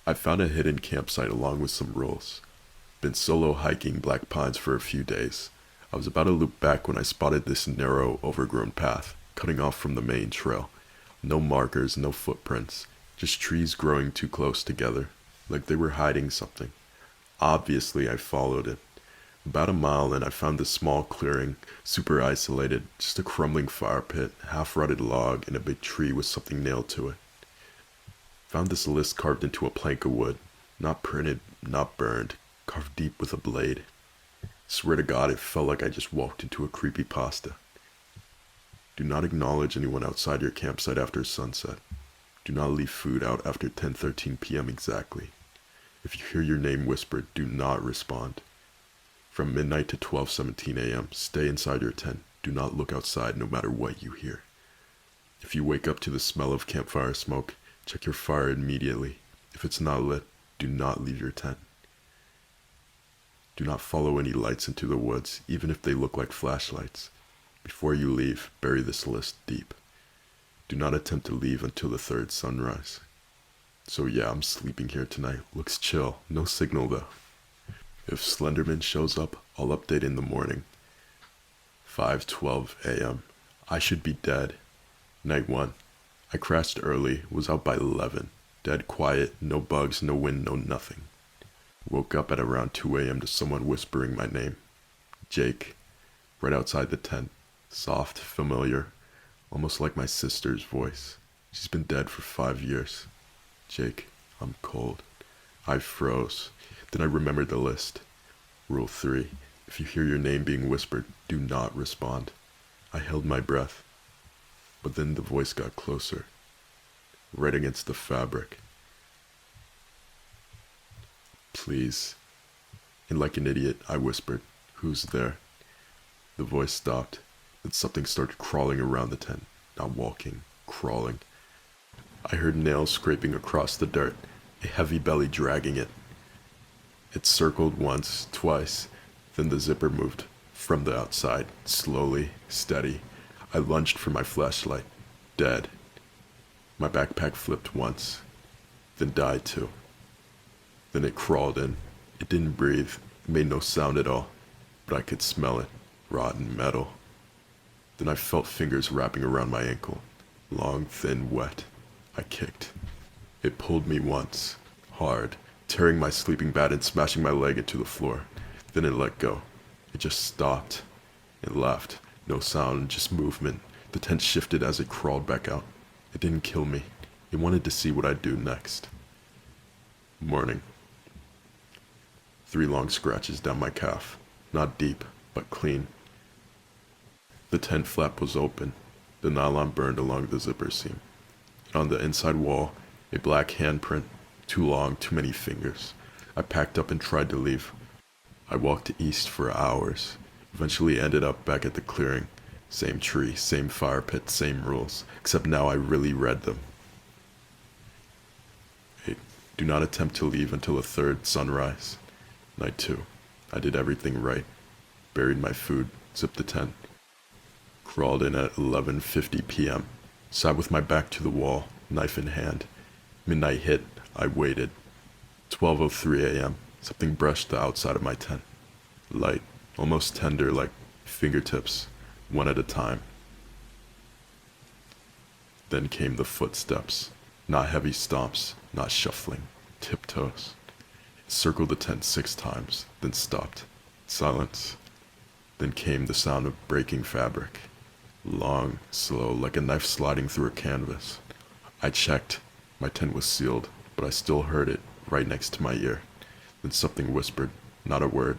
I found a hidden campsite along with some rules. Been solo hiking Black Pines for a few days. I was about to loop back when I spotted this narrow, overgrown path, cutting off from the main trail. No markers, no footprints, just trees growing too close together, like they were hiding something. Obviously, I followed it. About a mile in, I found this small clearing, super isolated, just a crumbling fire pit, half rotted log, and a big tree with something nailed to it. Found this list carved into a plank of wood, not printed, not burned, carved deep with a blade. Swear to God, it felt like I just walked into a creepy pasta. Do not acknowledge anyone outside your campsite after sunset. Do not leave food out after 10:13 p.m. exactly. If you hear your name whispered, do not respond. From midnight to 12:17 a.m., stay inside your tent. Do not look outside no matter what you hear. If you wake up to the smell of campfire smoke, check your fire immediately. If it's not lit, do not leave your tent. Do not follow any lights into the woods, even if they look like flashlights. Before you leave, bury this list deep. Do not attempt to leave until the third sunrise. So yeah, I'm sleeping here tonight. Looks chill. No signal though. If Slenderman shows up, I'll update in the morning. 5:12 a.m. I should be dead. Night 1. I crashed early, was out by 11. Dead quiet, no bugs, no wind, no nothing. Woke up at around 2 a.m. to someone whispering my name. Jake. Right outside the tent. Soft, familiar, almost like my sister's voice. She's been dead for 5 years. Jake, I'm cold. I froze. Then I remembered the list. Rule 3. If you hear your name being whispered, do not respond. I held my breath. But then the voice got closer. Right against the fabric. Please. And like an idiot, I whispered, "Who's there?" The voice stopped. Then something started crawling around the tent. Not walking, crawling. I heard nails scraping across the dirt, a heavy belly dragging it. It circled once, twice, then the zipper moved from the outside, slowly, steady. I lunged for my flashlight. Dead. My backpack flipped once, then died too. Then it crawled in. It didn't breathe, it made no sound at all, but I could smell it. Rotten metal. Then I felt fingers wrapping around my ankle. Long, thin, wet. I kicked. It pulled me once, hard, tearing my sleeping bag and smashing my leg into the floor. Then it let go. It just stopped. It left. No sound, just movement. The tent shifted as it crawled back out. It didn't kill me. It wanted to see what I'd do next. Morning. 3 long scratches down my calf. Not deep, but clean. The tent flap was open. The nylon burned along the zipper seam. And on the inside wall, a black handprint. Too long, too many fingers. I packed up and tried to leave. I walked east for hours. Eventually ended up back at the clearing. Same tree, same fire pit, same rules. Except now I really read them. 8. Do not attempt to leave until the third sunrise. Night 2. I did everything right. Buried my food, zipped the tent. Crawled in at 11:50 p.m. Sat with my back to the wall, knife in hand. Midnight hit. I waited. 12:03 a.m. Something brushed the outside of my tent. Light, almost tender, like fingertips, one at a time. Then came the footsteps. Not heavy stomps, not shuffling, tiptoes. It circled the tent 6 times, then stopped. Silence. Then came the sound of breaking fabric. Long, slow, like a knife sliding through a canvas. I checked. My tent was sealed, but I still heard it right next to my ear. Then something whispered, not a word.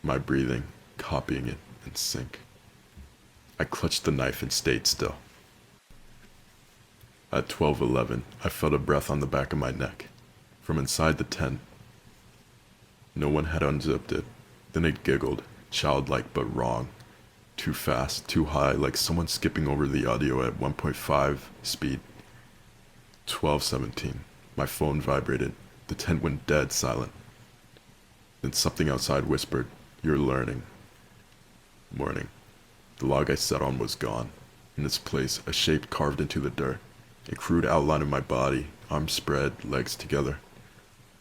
My breathing, copying it in sync. I clutched the knife and stayed still. At 12:11, I felt a breath on the back of my neck. From inside the tent. No one had unzipped it. Then it giggled, childlike but wrong. Too fast, too high, like someone skipping over the audio at 1.5 speed. 12:17. My phone vibrated. The tent went dead silent. Then something outside whispered, "You're learning." Morning. The log I sat on was gone. In its place, a shape carved into the dirt. A crude outline of my body, arms spread, legs together.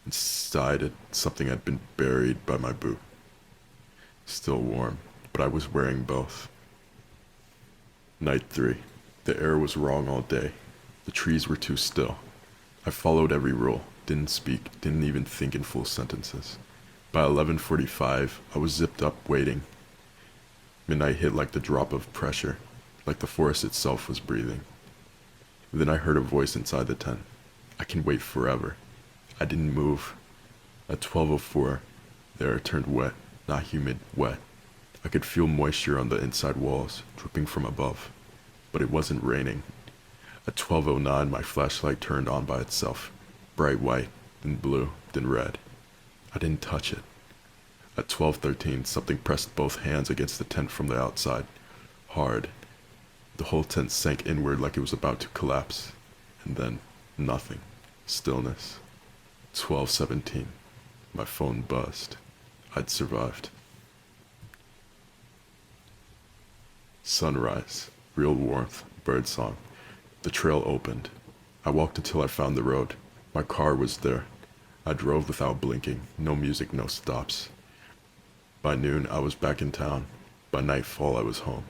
Inside it, something had been buried by my boot. Still warm, but I was wearing both. Night 3. The air was wrong all day. The trees were too still. I followed every rule, didn't speak, didn't even think in full sentences. By 11:45, I was zipped up waiting. Midnight hit like the drop of pressure, like the forest itself was breathing. Then I heard a voice inside the tent. I can wait forever. I didn't move. At 12:04, the air turned wet, not humid, wet. I could feel moisture on the inside walls, dripping from above. But it wasn't raining. At 12:09, my flashlight turned on by itself. Bright white, then blue, then red. I didn't touch it. At 12:13, something pressed both hands against the tent from the outside. Hard. The whole tent sank inward like it was about to collapse. And then, nothing. Stillness. 12:17. My phone buzzed. I'd survived. Sunrise. Real warmth. Birdsong. The trail opened. I walked until I found the road. My car was there. I drove without blinking. No music, no stops. By noon, I was back in town. By nightfall, I was home.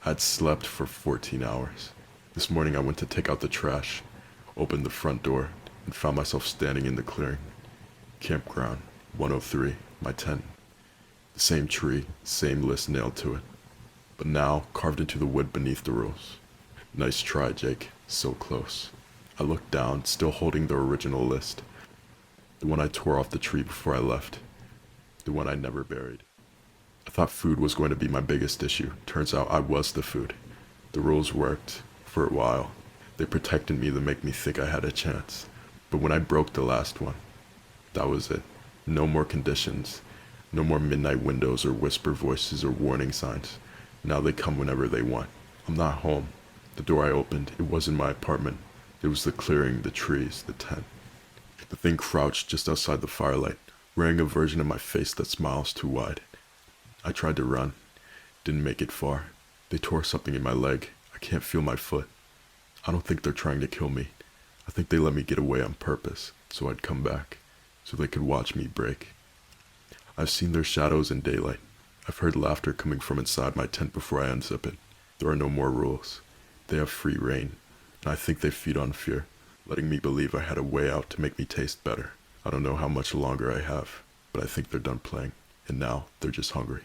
I'd slept for 14 hours. This morning, I went to take out the trash, opened the front door, and found myself standing in the clearing. Campground, 103, my tent. The same tree, same list nailed to it. But now, carved into the wood beneath the rules. Nice try, Jake. So close. I looked down, still holding the original list. The one I tore off the tree before I left. The one I never buried. I thought food was going to be my biggest issue. Turns out I was the food. The rules worked. For a while. They protected me to make me think I had a chance. But when I broke the last one, that was it. No more conditions. No more midnight windows or whisper voices or warning signs. Now they come whenever they want. I'm not home. The door I opened, it wasn't my apartment. It was the clearing, the trees, the tent. The thing crouched just outside the firelight, wearing a version of my face that smiles too wide. I tried to run. Didn't make it far. They tore something in my leg. I can't feel my foot. I don't think they're trying to kill me. I think they let me get away on purpose, so I'd come back, so they could watch me break. I've seen their shadows in daylight. I've heard laughter coming from inside my tent before I unzip it. There are no more rules. They have free reign, and I think they feed on fear, letting me believe I had a way out to make me taste better. I don't know how much longer I have, but I think they're done playing, and now they're just hungry.